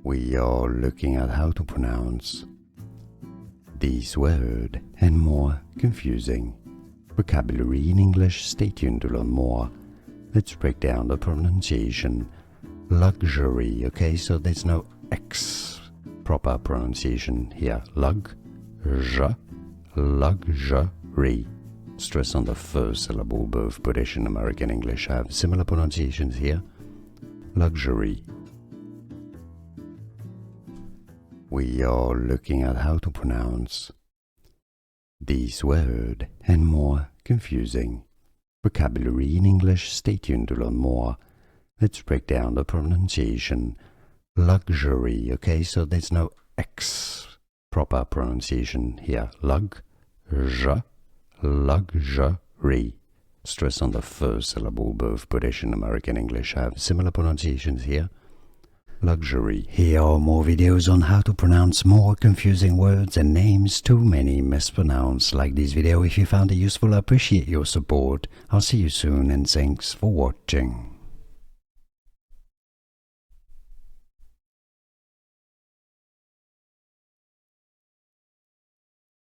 We are looking at how to pronounce these words and more confusing vocabulary in English. Stay tuned to learn more. Let's break down the pronunciation. Luxury, okay, so there's no X proper pronunciation here. Luxury. Stress on the first syllable. Both British and American English have similar pronunciations here. Luxury. We are looking at how to pronounce these words and more confusing vocabulary in English. Stay tuned to learn more. Let's break down the pronunciation. Luxury, okay, so there's no X proper pronunciation here. Luxury. Stress on the first syllable. Both British and American English have similar pronunciations here. Luxury. Here are more videos on how to pronounce more confusing words and names too many mispronounced. Like this video if you found it useful. I appreciate your support. I'll see you soon and thanks for watching.